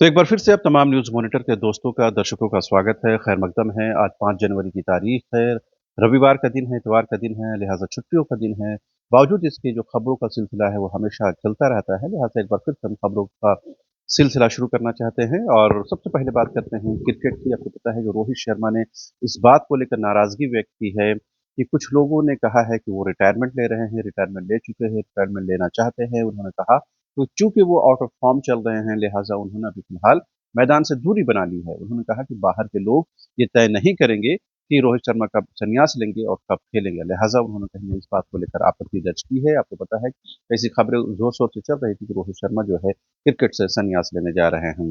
तो एक बार फिर से आप तमाम न्यूज़ मॉनिटर के दोस्तों का, दर्शकों का स्वागत है, खैर मकदम है। आज 5 जनवरी की तारीख है, रविवार का दिन है, इतवार का दिन है, लिहाज़ा छुट्टियों का दिन है। बावजूद इसके जो खबरों का सिलसिला है, वो हमेशा चलता रहता है, लिहाज़ा एक बार फिर से हम खबरों का सिलसिला शुरू करना चाहते हैं और सबसे पहले बात करते हैं क्रिकेट की। आपको पता है कि रोहित शर्मा ने इस बात को लेकर नाराज़गी व्यक्त की है कि कुछ लोगों ने कहा है कि वो रिटायरमेंट ले रहे हैं, रिटायरमेंट ले चुके हैं, रिटायरमेंट लेना चाहते हैं। उन्होंने कहा, तो चूँकि वो आउट ऑफ फॉर्म चल रहे हैं, लिहाज़ा उन्होंने अभी फ़िलहाल मैदान से दूरी बना ली है। उन्होंने कहा कि बाहर के लोग ये तय नहीं करेंगे कि रोहित शर्मा कब संन्यास लेंगे और कब खेलेंगे। लिहाज़ा उन्होंने कहीं न इस बात को लेकर आपत्ति दर्ज की है। आपको पता है कि ऐसी खबरें ज़ोर-शोर से चल रही थी कि रोहित शर्मा जो है क्रिकेट से संन्यास लेने जा रहे हैं।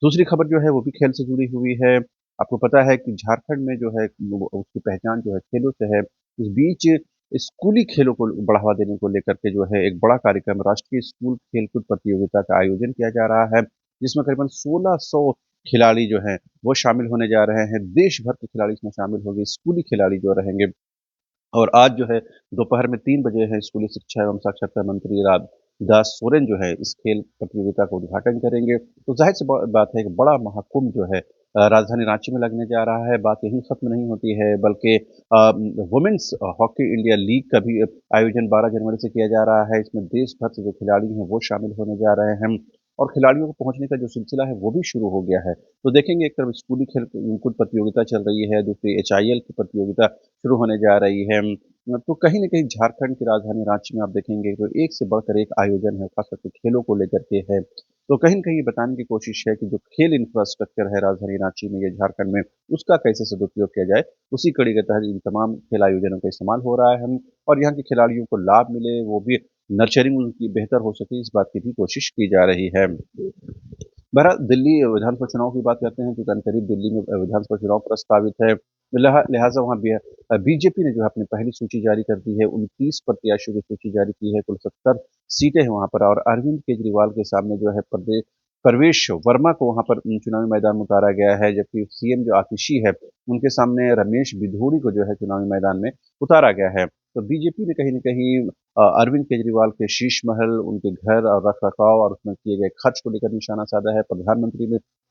दूसरी खबर जो है वो भी खेल से जुड़ी हुई है। आपको पता है कि झारखंड में जो है वो उसकी पहचान जो है खेलों से है। इस बीच स्कूली खेलों को बढ़ावा देने को लेकर के जो है एक बड़ा कार्यक्रम राष्ट्रीय स्कूल खेलकूद प्रतियोगिता का आयोजन किया जा रहा है। जिसमें करीबन 1600 खिलाड़ी जो हैं, वो शामिल होने जा रहे हैं। देश भर के खिलाड़ी इसमें शामिल होंगे, स्कूली खिलाड़ी जो रहेंगे। और आज जो है दोपहर में 3 बजे है स्कूली शिक्षा एवं साक्षरता मंत्री रामदास सोरेन जो है इस खेल प्रतियोगिता का उद्घाटन करेंगे। तो ज़ाहिर-सी बात है कि बड़ा महाकुंभ जो है राजधानी रांची में लगने जा रहा है। बात यहीं ख़त्म नहीं होती है बल्कि वुमेन्स हॉकी इंडिया लीग का भी आयोजन 12 जनवरी से किया जा रहा है। इसमें देश भर से जो खिलाड़ी हैं वो शामिल होने जा रहे हैं और खिलाड़ियों को पहुँचने का जो सिलसिला है वो भी शुरू हो गया है। तो देखेंगे एक तरफ स्कूली खेल कूद प्रतियोगिता चल रही है, दूसरी एचआईएल की प्रतियोगिता शुरू होने जा रही है। तो कहीं न कहीं झारखंड की राजधानी रांची में आप देखेंगे तो एक से बढ़कर एक आयोजन है, ख़ास करके खेलों को लेकर के है। तो कहीं न कहीं ये बताने की कोशिश है कि जो खेल इंफ्रास्ट्रक्चर है राजधानी रांची में या झारखंड में, उसका कैसे सदुपयोग किया जाए। उसी कड़ी के तहत इन तमाम खेल आयोजनों का इस्तेमाल हो रहा है और यहाँ के खिलाड़ियों को लाभ मिले, वो भी नर्चरिंग उनकी बेहतर हो सके, इस बात की भी कोशिश की जा रही है। बहरहाल दिल्ली विधानसभा चुनाव की बात करते हैं तो करीब दिल्ली में विधानसभा चुनाव प्रस्तावित है। लिहाजा वहाँ बीजेपी ने जो है अपनी पहली सूची जारी कर दी है। 29 प्रत्याशियों की सूची जारी की है। कुल 70 सीटें हैं वहाँ पर और अरविंद केजरीवाल के सामने जो है प्रवेश वर्मा को वहाँ पर चुनावी मैदान में उतारा गया है, जबकि सीएम जो आतिशी है, उनके सामने रमेश बिधूड़ी को जो है चुनावी मैदान में उतारा गया है। तो बीजेपी ने कहीं न कहीं अरविंद केजरीवाल के शीश महल, उनके घर और रख-रखाव और उसमें किए गए खर्च को लेकर निशाना साधा है। प्रधानमंत्री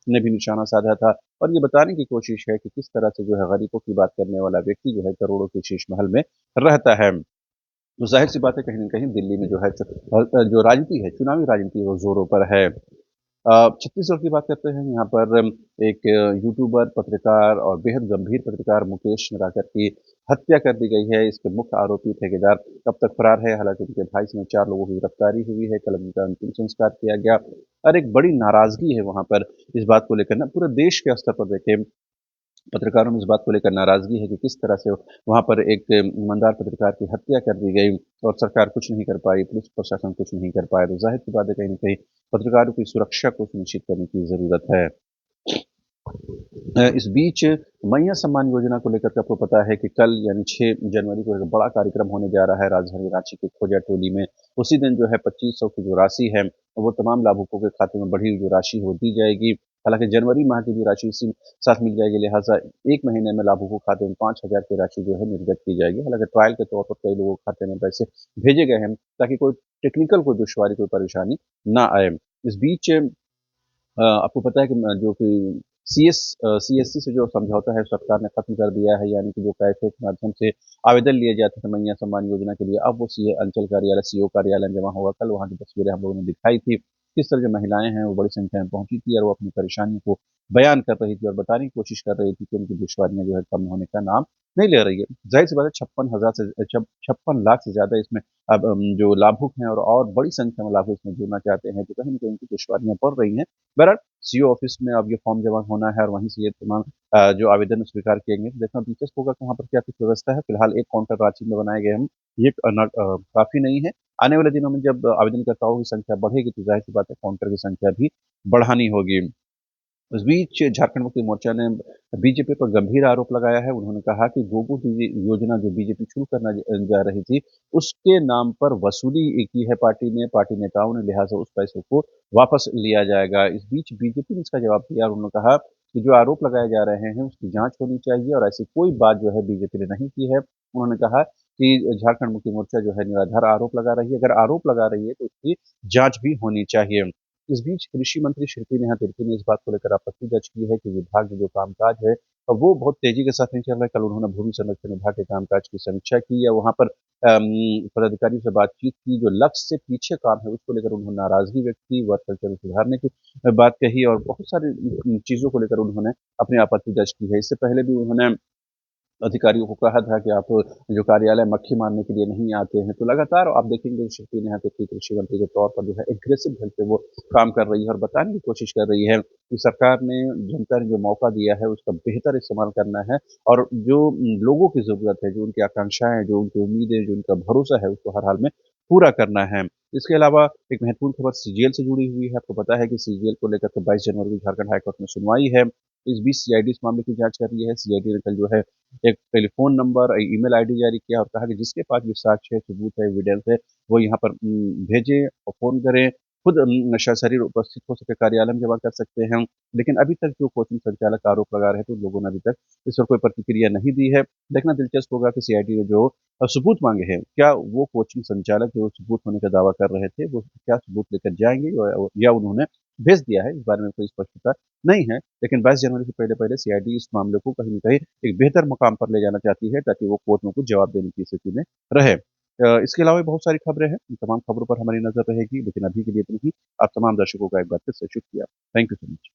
ने भी निशाना साधा था और ये बताने की कोशिश है कि किस तरह से जो है गरीबों की बात करने वाला व्यक्ति जो है करोड़ों के शीश महल में रहता है। तो ज़ाहिर-सी बात है कहीं न कहीं दिल्ली में जो है जो राजनीति है, चुनावी राजनीति है वो ज़ोरों पर है। छत्तीसगढ़ की बात करते हैं यहाँ पर एक यूट्यूबर, पत्रकार और बेहद गंभीर पत्रकार मुकेश निराकर की हत्या कर दी गई है। इसके मुख्य आरोपी ठेकेदार अब तक फरार है। हालाँकि उनके भाई समेत 4 लोगों की गिरफ्तारी हुई है। कल उनका अंतिम संस्कार किया गया और एक बड़ी नाराज़गी है वहाँ पर इस बात को लेकर ना पूरे देश के स्तर पर देखें पत्रकारों में इस बात को लेकर नाराज़गी है कि किस तरह से वहाँ पर एक ईमानदार पत्रकार की हत्या कर दी गई और सरकार कुछ नहीं कर पाई, पुलिस प्रशासन कुछ नहीं कर पाया। तो ज़ाहिर-सी बात है कहीं न कहीं पत्रकारों की सुरक्षा को सुनिश्चित करने की ज़रूरत है। इस बीच मैया सम्मान योजना को लेकर के आपको पता है कि कल यानी 6 जनवरी को एक बड़ा कार्यक्रम होने जा रहा है राजधानी रांची के खोजा टोली में। उसी दिन जो है 2500 की जो राशि है, वो तमाम लाभुकों के खाते में बढ़ी हुई जो राशि है वो दी जाएगी। हालाँकि जनवरी माह की भी राशि इसी साथ मिल जाएगी, लिहाज़ा 1 महीने में लाभुकों के खाते में 5000 की राशि जो है निर्गत की जाएगी। हालाँकि ट्रायल के तौर पर कई लोगों के खाते में पैसे भेजे गए हैं, ताकि कोई टेक्निकल कोई दुश्वारी, कोई परेशानी ना आए। इस बीच आपको पता है कि जो कि सीएससी से जो समझौता है सरकार ने खत्म कर दिया है, यानी कि जो कैफ़े के माध्यम से आवेदन लिए जाते थे मैया सम्मान योजना के लिए, अब वो सीए अंचल कार्यालय, सीओ कार्यालय में जमा होगा। कल वहाँ की तस्वीरें हम लोगों ने दिखाई थी। किस तरह जो महिलाएँ हैं वो बड़ी संख्या में पहुँची थी और वो अपनी परेशानियों को बयान कर रही थी और बताने की कोशिश कर रही थी कि उनकी दुश्वारियाँ जो है कम होने का नाम नहीं ले रही है। ज़ाहिर-सी बात है 56,000 से 56 लाख से ज़्यादा इसमें अब जो लाभुक हैं और बड़ी संख्या में लाभुक इसमें जुड़ना चाहते हैं, तो कहीं न कहीं उनकी दुश्वारियाँ बढ़ रही हैं। बहरहाल सीओ ऑफिस में अब ये फॉर्म जमा होना है और वहीं से ये तमाम जो आवेदन स्वीकार किए गए। देखना दिलचस्प होगा कि वहाँ पर क्या कुछ व्यवस्था है। फिलहाल एक काउंटर रांची में बनाए गए हैं। ये काफ़ी नहीं है। आने वाले दिनों में जब आवेदनकर्ताओं की संख्या बढ़ेगी तो ज़ाहिर-सी बात है काउंटर की संख्या भी बढ़ानी होगी। इस बीच झारखंड मुक्ति मोर्चा ने बीजेपी पर गंभीर आरोप लगाया है। उन्होंने कहा कि गोकुल दीदी योजना जो बीजेपी शुरू करना जा रही थी, उसके नाम पर वसूली की है पार्टी ने, पार्टी नेताओं ने, लिहाज़ा उस पैसों को वापस लिया जाएगा। इस बीच बीजेपी ने इसका जवाब दिया और उन्होंने कहा कि जो आरोप लगाए जा रहे हैं, उसकी जाँच होनी चाहिए और ऐसी कोई बात जो है बीजेपी ने नहीं की है। उन्होंने कहा कि झारखंड मुक्ति मोर्चा जो है निराधार आरोप लगा रही है। अगर आरोप लगा रही है तो उसकी जाँच भी होनी चाहिए। इस बीच कृषि मंत्री श्रीमती नेहा तिर्की ने इस बात को लेकर आपत्ति दर्ज की है कि विभाग में जो कामकाज है वो बहुत तेजी के साथ नहीं चल रहा है। कल उन्होंने भूमि संरक्षण विभाग के कामकाज की समीक्षा की या वहाँ पर पदाधिकारियों से बातचीत की, जो लक्ष्य से पीछे काम है उसको लेकर उन्होंने नाराजगी व्यक्त की, वर्क कल्चर में सुधारने की बात कही और बहुत सारी चीज़ों को लेकर उन्होंने अपनी आपत्ति दर्ज की है। इससे पहले भी उन्होंने अधिकारियों को कहा था कि आप जो कार्यालय मक्खी मारने के लिए नहीं आते हैं। तो लगातार आप देखेंगे श्रुति नेहा तिर्की कृषि मंत्री के तौर पर जो है एग्रेसिव ढंग से वो काम कर रही है और बताने की कोशिश कर रही है कि सरकार ने जनता ने जो मौका दिया है उसका बेहतर इस्तेमाल करना है और जो लोगों की ज़रूरत है, जो उनकी आकांक्षाएँ, जो उनकी उम्मीदें, जो उनका भरोसा है उसको हर हाल में पूरा करना है। इसके अलावा एक महत्वपूर्ण खबर सीजीएल से जुड़ी हुई है। आपको पता है कि सीजीएल को लेकर के 22 जनवरी को झारखंड हाई कोर्ट में सुनवाई है। इस बीच सीआईडी इस मामले की जाँच कर रही है। सीआईडी ने कल जो है एक टेलीफ़ोन नंबर, ईमेल आईडी जारी किया और कहा कि जिसके पास भी साक्ष्य है, सबूत है, एविडेंस है, वो यहाँ पर भेजें और फ़ोन करें। खुद शरीर उपस्थित हो सके कार्यालय में जमा कर सकते हैं। लेकिन अभी तक जो कोचिंग संचालक आरोप लगा रहे थे, उन लोगों ने अभी तक इस पर कोई प्रतिक्रिया नहीं दी है। देखना दिलचस्प होगा कि सीआईडी ने जो सबूत माँगे हैं, क्या वो कोचिंग संचालक जो सबूत होने का दावा कर रहे थे, वो क्या सबूत लेकर जाएँगे या उन्होंने भेज दिया है? इस बारे में कोई स्पष्टता नहीं है। लेकिन 22 जनवरी से पहले-पहले सीआईडी इस मामले को कहीं न कहीं एक बेहतर मुकाम पर ले जाना चाहती है ताकि वो कोर्ट में कुछ जवाब देने की स्थिति में रहे। इसके अलावा भी बहुत सारी खबरें हैं, इन तमाम खबरों पर हमारी नज़र रहेगी, लेकिन अभी के लिए इतना ही। आप तमाम दर्शकों का एक बार फिर से शुक्रिया। Thank you so much.